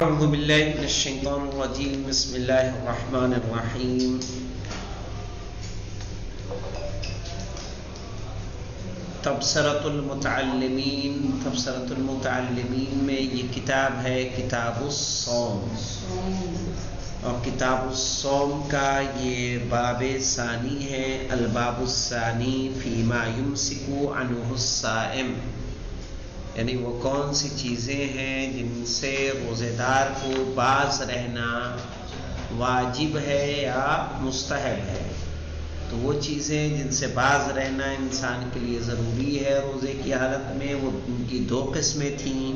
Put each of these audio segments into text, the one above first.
اعوذ باللہ من الشیطان الرجیم بسم اللہ الرحمن الرحیم تبصرۃ المتعلمین میں یہ کتاب ہے کتاب الصوم، اور کتاب الصوم کا یہ باب ثانی ہے، الباب الثانی فیما یمسک عنہ الصائم، یعنی وہ کون سی چیزیں ہیں جن سے روزے دار کو باز رہنا واجب ہے یا مستحب ہے۔ تو وہ چیزیں جن سے باز رہنا انسان کے لیے ضروری ہے روزے کی حالت میں، وہ ان کی دو قسمیں تھیں،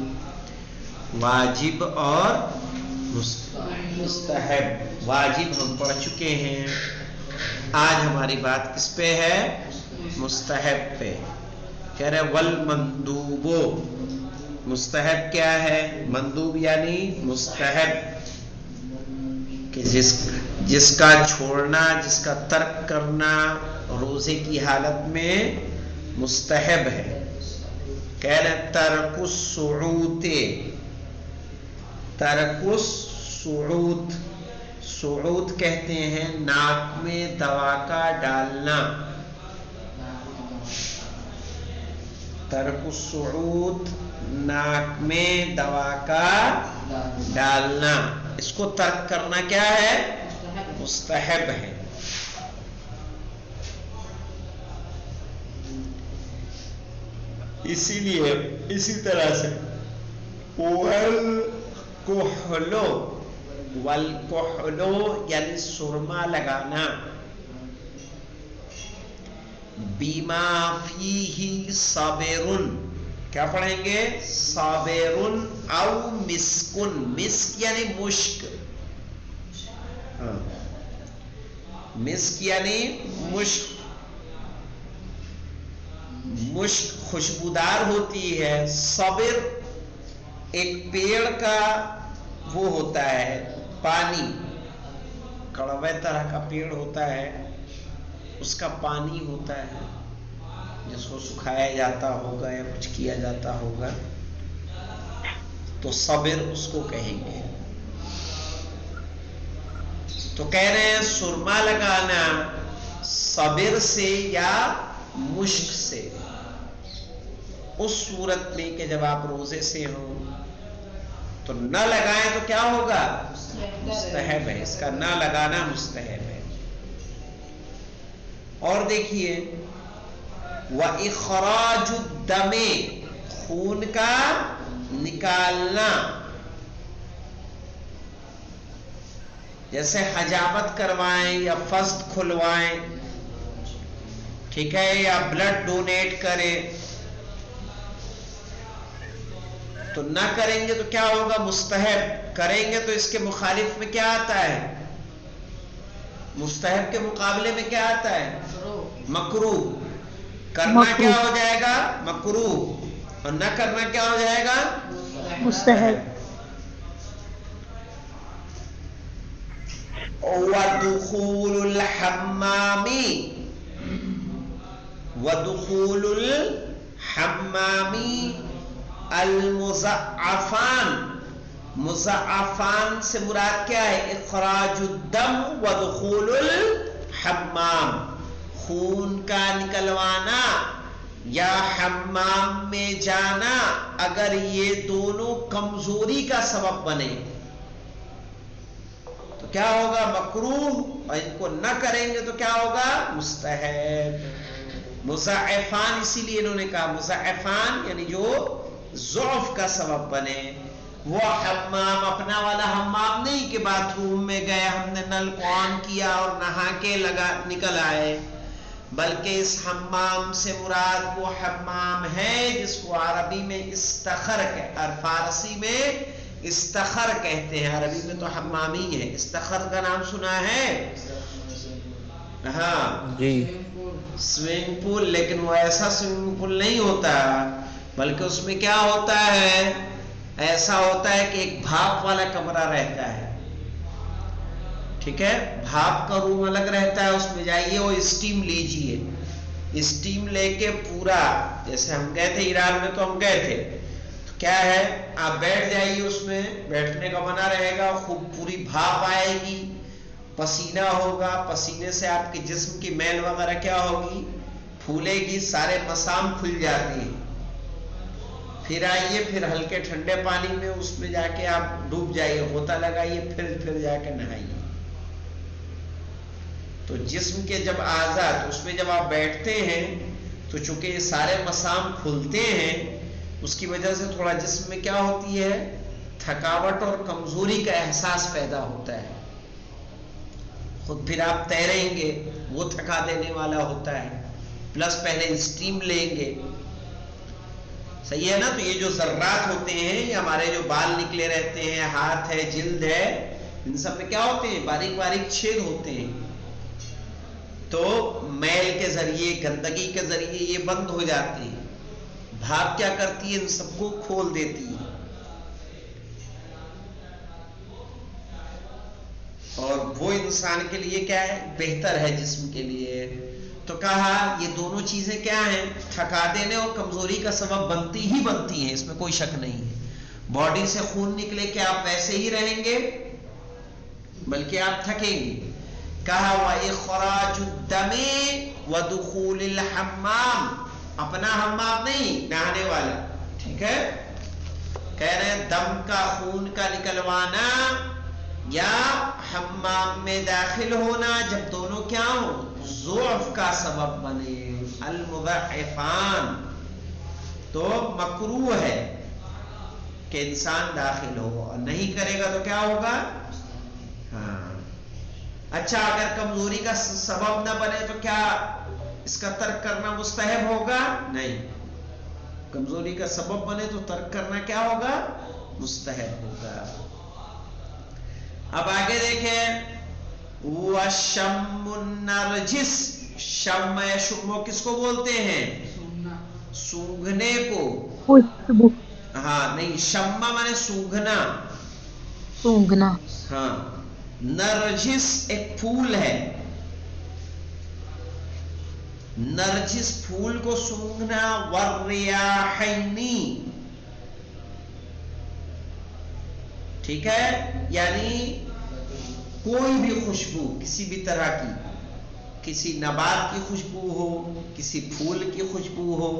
واجب اور مستحب۔ واجب ہم پڑھ چکے ہیں، آج ہماری بات کس پہ ہے؟ مستحب پہ۔ کہہ رہے والمندوب، مستحب کیا ہے؟ مندوب یعنی مستحب کہ جس کا چھوڑنا، جس کا ترک کرنا روزے کی حالت میں مستحب ہے۔ کہہ رہے ترک السعود، ترک السعود، سعود کہتے ہیں ناک میں دوا کا ڈالنا، ترک السعود ناک میں دوا کا ڈالنا، اس کو ترک کرنا کیا ہے؟ مستحب ہے۔ اسی لیے اسی طرح سے والکحلو یعنی سرما لگانا، بیما فیہ صابرن، کیا پڑھیں گے؟ صابرن او مسکن، مسک یعنی مشک، مسک یعنی مشک، مشک خوشبودار ہوتی ہے۔ صبر ایک پیڑ کا وہ ہوتا ہے، پانی، کڑوے طرح کا پیڑ ہوتا ہے، اس کا پانی ہوتا ہے جس کو سکھایا جاتا ہوگا یا کچھ کیا جاتا ہوگا، تو صبر اس کو کہیں گے۔ تو کہہ رہے ہیں سرما لگانا صبر سے یا مشک سے، اس صورت میں کہ جب آپ روزے سے ہوں تو نہ لگائیں تو کیا ہوگا؟ مستحب ہے، اس کا نہ لگانا مستحب ہے۔ اور دیکھیے وَإِخْرَاجُ الدَّمِ، خون کا نکالنا، جیسے حجامت کروائیں یا فسد کھلوائیں، ٹھیک ہے، یا بلڈ ڈونیٹ کریں، تو نہ کریں گے تو کیا ہوگا؟ مستحب، کریں گے تو اس کے مخالف میں کیا آتا ہے؟ مستحب کے مقابلے میں کیا آتا ہے؟ مکروہ۔ کرنا کیا ہو جائے گا؟ مکروہ، اور نہ کرنا کیا ہو جائے گا؟ مستحب۔ وَدُخُولُ الْحَمَّامِ، وَدُخُولُ الْحَمَّامِ المضعفان، مضعفان سے مراد کیا ہے؟ اخراج الدم ودخول الحمام، خون کا نکلوانا یا حمام میں جانا، اگر یہ دونوں کمزوری کا سبب بنے تو کیا ہوگا؟ مکروہ، اور ان کو نہ کریں گے تو کیا ہوگا؟ مستحب۔ مضعفان اسی لیے انہوں نے کہا مضعفان یعنی جو ضعف کا سبب بنے۔ وہ حمام اپنا والا حمام نہیں کہ باتھ روم میں گئے، ہم نے نل کو آن کیا اور نہا کے نکل آئے، بلکہ اس حمام سے مراد وہ حمام ہے جس کو عربی میں استخر اور فارسی میں استخر کہتے ہیں، عربی میں تو حمام ہی ہے۔ استخر کا نام سنا ہے؟ ہاں جی، سوئمنگ پول، لیکن وہ ایسا سوئمنگ پول نہیں ہوتا، بلکہ اس میں کیا ہوتا ہے؟ ایسا ہوتا ہے کہ ایک بھاپ والا کمرہ رہتا ہے، ٹھیک ہے، بھاپ کا روم الگ رہتا ہے، اس میں جائیے وہ اسٹیم لیجیے، اسٹیم لے کے پورا، جیسے ہم گئے تھے ایران میں تو ہم گئے تھے، تو کیا ہے، آپ بیٹھ جائیے، اس میں بیٹھنے کا منع رہے گا، خوب پوری بھاپ آئے گی، پسینہ ہوگا، پسینے سے آپ کے جسم کی میل وغیرہ کیا ہوگی، پھولے گی، سارے مسام کھل جاتے ہیں. پھر آئیے، پھر ہلکے ٹھنڈے پانی میں اس میں جا کے آپ ڈوب جائیے، غوطہ لگائیے، پھر جا کے نہائیے. تو جسم کے جب آزاد اس میں جب آپ بیٹھتے ہیں تو چونکہ یہ سارے مسام کھلتے ہیں، اس کی وجہ سے تھوڑا جسم میں کیا ہوتی ہے، تھکاوٹ اور کمزوری کا احساس پیدا ہوتا ہے. خود پھر آپ تیریں گے، وہ تھکا دینے والا ہوتا ہے، پلس پہلے اسٹیم لیں گے. صحیح ہے نا؟ تو یہ جو ذرات ہوتے ہیں، یہ ہمارے جو بال نکلے رہتے ہیں، ہاتھ ہے، جلد ہے، ان سب میں کیا ہوتے ہیں، باریک باریک چھید ہوتے ہیں. تو میل کے ذریعے، گندگی کے ذریعے یہ بند ہو جاتے ہیں. بھاپ کیا کرتی ہے، ان سب کو کھول دیتی ہے. اور وہ انسان کے لیے کیا ہے، بہتر ہے جسم کے لیے. تو کہا یہ دونوں چیزیں کیا ہیں، تھکا دینے اور کمزوری کا سبب بنتی ہی بنتی ہیں، اس میں کوئی شک نہیں ہے. باڈی سے خون نکلے کہ آپ ویسے ہی رہیں گے، بلکہ آپ تھکیں گے. کہا وَإِخْرَاجُ الدَّمِ وَدُخُولِ الْحَمَّامِ، اپنا حمام نہیں، نہانے والا. ٹھیک ہے، کہہ رہے ہیں دم کا، خون کا نکلوانا یا حمام میں داخل ہونا، جب دونوں کیا ہوں، ضعف کا سبب بنے، المضعفان، تو مکروہ ہے کہ انسان داخل ہو. اور نہیں کرے گا تو کیا ہوگا؟ ہاں. اچھا، اگر کمزوری کا سبب نہ بنے تو کیا اس کا ترک کرنا مستحب ہوگا؟ نہیں. کمزوری کا سبب بنے تو ترک کرنا کیا ہوگا؟ مستحب ہوگا. اب آگے دیکھیں، وَشَمُّ النَّرْجِسِ، شم یا شمو کس کو بولتے ہیں؟ سونگھنے کو. خوشبو. ہاں نہیں، شمہ مانے سونگھنا. سونگھنا. ہاں. نرجس ایک پھول ہے، نرجس پھول کو سونگھنا. والریاحینی، ٹھیک ہے، یعنی کوئی بھی خوشبو کسی بھی طرح کی، کسی نبات کی خوشبو ہو، کسی پھول کی خوشبو ہو.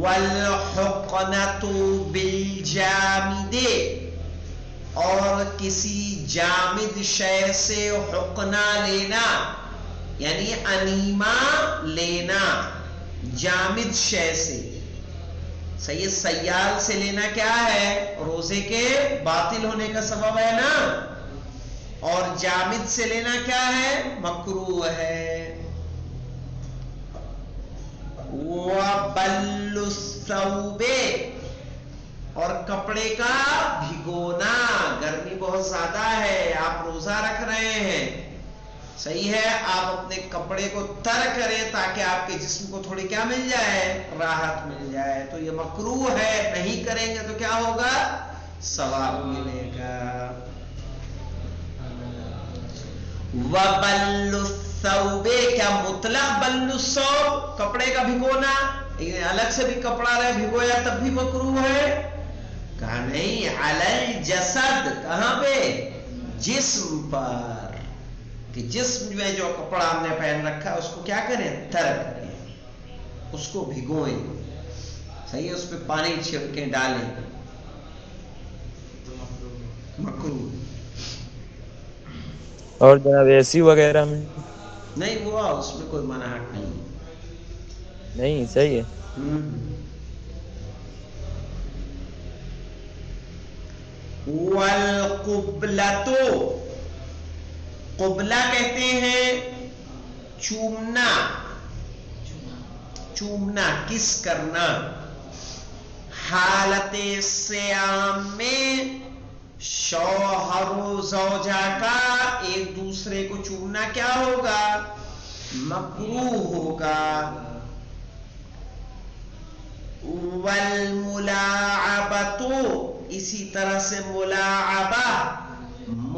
والحقنۃ بالجامد، اور کسی جامد شے سے حقنہ لینا، یعنی انیما لینا جامد شے سے. صحیح، سیال سے لینا کیا ہے، روزے کے باطل ہونے کا سبب ہے نا. اور جامد سے لینا کیا ہے، مکروہ ہے. وَبَلُّ الثَّوْبِ، اور کپڑے کا بھگونا. گرمی بہت زیادہ ہے، آپ روزہ رکھ رہے ہیں، صحیح ہے، آپ اپنے کپڑے کو تر کریں تاکہ آپ کے جسم کو تھوڑی کیا مل جائے، راحت مل جائے. تو یہ مکروہ ہے، نہیں کریں گے تو کیا ہوگا، ثواب ملے گا. وَبَلُّ الثَّوْبِ، کیا مطلق بل الثوب، کپڑے کا بھگونا، الگ سے بھی کپڑا رہے بھگویا تب بھی مکروہ ہے؟ کہا نہیں، علی الجسد، کہاں پہ، جسم پر، کہ جسم میں جو کپڑا ہم نے پہن رکھا ہے اس کو کیا کریں، تر کریں، اس کو بھگوئیں. صحیح ہے، اس پہ پانی چھڑکیں، ڈالیں، مکروہ. اور جناب اے سی وغیرہ میں؟ نہیں، وہ اس میں کوئی مناہٹ نہیں. نہیں، صحیح ہے. والقبلۃ، قبلہ کہتے ہیں چومنا، چومنا، کس کرنا. حالت صیام میں شوہر و زوجہ کا ایک دوسرے کو چومنا کیا ہوگا، مکروہ ہوگا. والملاعبۃ، اسی طرح سے ملاعبہ،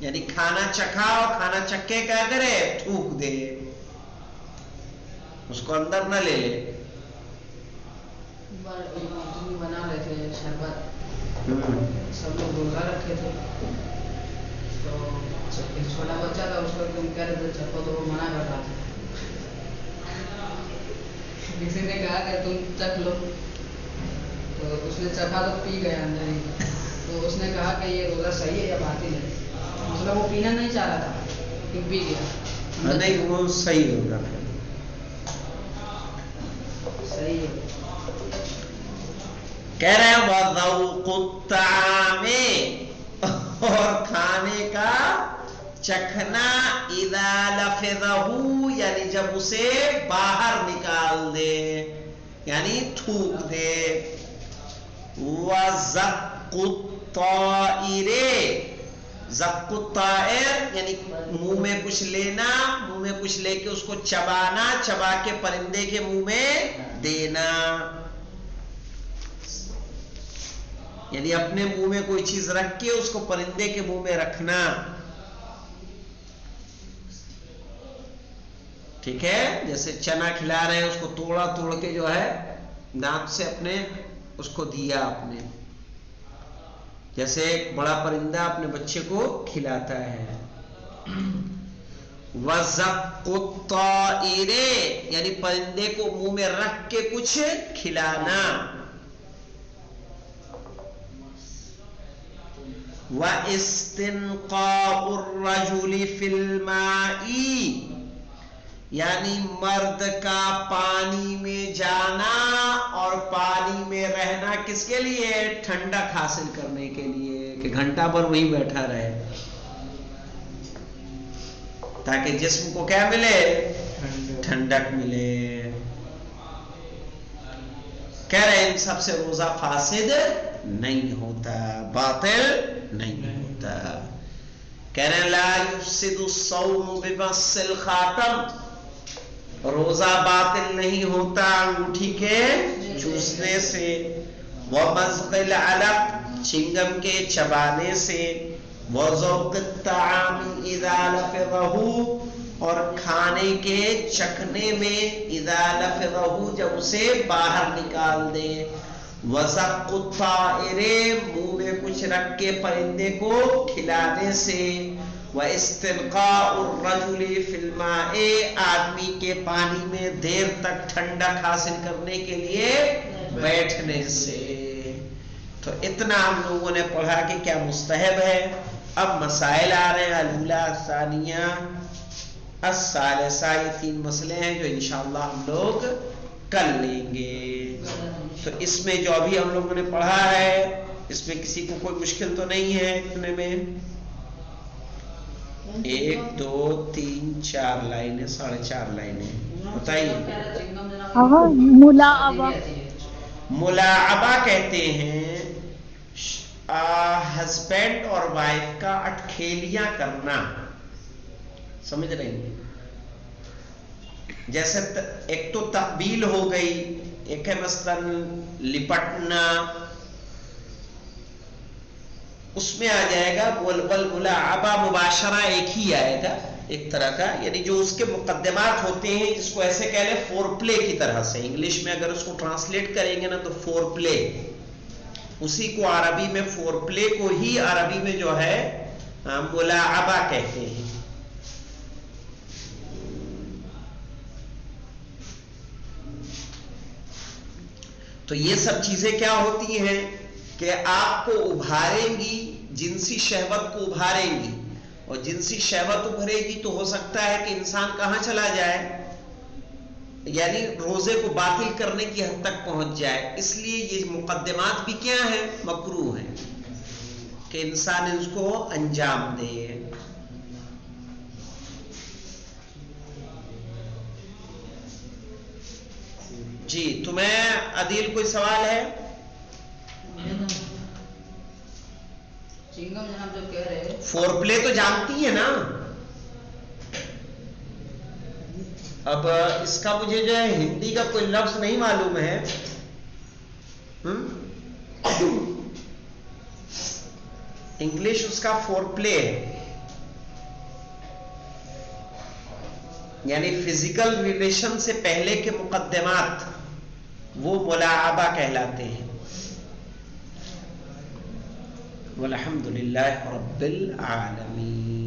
یعنی کھانا چکھا اور کھانا چکھے کیا کرے تھوک دے, اس کو اندر نہ لے لے. بنا رہے تھے شربت, سب لوگ روزہ رکھے تھے, تو ایک چھوٹا بچہ تھا, اس کو تم کہہ رہے تھے چھپو, تو وہ منع کر رہا تھا. کسی نے کہا کہ تم چکھ لو, تو اس نے چکھا تو پی گیا اندر ہی. تو اس نے کہا کہ یہ روزہ صحیح ہے یا باطل ہے, مطلب وہ پینا نہیں چاہ رہا تھا کہ پی گیا. نہیں وہ صحیح ہوگا, صحیح ہے. کہہ رہے ہیں وَذَوْقُ الطَّعَامِ, اور کھانے کا چکھنا, اِذَا لَفِظَهُ یعنی جب اسے باہر نکال دے یعنی تھوک دے. وَزَقُّ الطَّائِرِ, زق الطائر یعنی منہ میں کچھ لینا, منہ میں کچھ لے کے اس کو چبانا, چبا کے پرندے کے منہ میں دینا, یعنی اپنے منہ میں کوئی چیز رکھ کے اس کو پرندے کے منہ میں رکھنا. ٹھیک ہے, جیسے چنا کھلا رہے ہیں, اس کو توڑا توڑ کے جو ہے دانت سے اپنے اس کو دیا آپ نے, جیسے ایک بڑا پرندہ اپنے بچے کو کھلاتا ہے. وَزَقُّ الطَّائِرِ یعنی پرندے کو منہ میں رکھ کے کچھ کھلانا. وَإِسْتِنْقَاءُ الرَّجُلِ فِي الْمَاءِ یعنی مرد کا پانی میں جانا اور پانی میں رہنا کس کے لیے, ٹھنڈک حاصل کرنے کے لیے, کہ گھنٹہ بھر وہیں بیٹھا رہے تاکہ جسم کو کیا ملے, ٹھنڈک ملے. کہہ رہے ہیں ان سب سے روزہ فاسد نہیں ہوتا, باطل نہیں ہوتا. کہہ رہے ہیں لا یفسد الصوم بمس الخاتم, روزہ باطل نہیں ہوتا انگوٹھی کے چوسنے سے. ومزق العلق چنگم کے چبانے سے. وذوق الطعام اذا لفظه اور کھانے کے چکھنے میں اذا لفظه جب اسے باہر نکال دے. وزق الطائر منہ میں کچھ رکھ کے پرندے کو کھلانے سے. وَإِسْتِنْقَاءُ الرَّجُلِ فِي الْمَاءِ آدمی کے پانی میں دیر تک ٹھنڈک حاصل کرنے کے لیے بیٹھنے سے. تو اتنا ہم لوگوں نے پڑھا کہ کیا مستحب ہے. اب مسائل آ رہے ہیں, الاولیٰ الثانیہ الثالثہ, یہ 3 مسئلے ہیں جو انشاءاللہ ہم لوگ کر لیں گے. تو اس میں جو ابھی ہم لوگوں نے پڑھا ہے اس میں کسی کو کوئی مشکل تو نہیں ہے اتنے میں. 1 2 3 4 لائنیں, 4.5 لائنیں بتائیے. ملاعبہ, ملاعبہ کہتے ہیں ہسبینڈ اور وائف کا اٹکھیلیاں کرنا, سمجھ رہے ہیں. جیسے ایک تو تقبیل ہو گئی, ایک ہے مثلاً لپٹنا, اس میں آ جائے گا. والملاعبہ مباشرہ ایک ہی آئے گا ایک طرح کا, یعنی جو اس کے مقدمات ہوتے ہیں جس کو ایسے کہہ لیں فور پلے کی طرح سے. انگلش میں اگر اس کو ٹرانسلیٹ کریں گے نا تو فور پلے, اسی کو عربی میں فور پلے کو ہی عربی میں جو ہے ملاعبہ کہتے ہیں. تو یہ سب چیزیں کیا ہوتی ہیں کہ آپ کو ابھاریں گی, جنسی شہوت کو ابھاریں گی, اور جنسی شہوت ابھرے گی تو ہو سکتا ہے کہ انسان کہاں چلا جائے, یعنی روزے کو باطل کرنے کی حد تک پہنچ جائے. اس لیے یہ مقدمات بھی کیا ہیں, مکروہ ہیں کہ انسان اس کو انجام دے. جی تمہیں عدیل کوئی سوال ہے؟ فور پلے تو جانتی ہے نا. اب اس کا مجھے جو ہے ہندی کا کوئی لفظ نہیں معلوم ہے. انگلش اس کا فور پلے ہے. یعنی فزیکل ریلیشن سے پہلے کے مقدمات وہ ملاعبہ کہلاتے ہیں. والحمد للہ رب العالمین.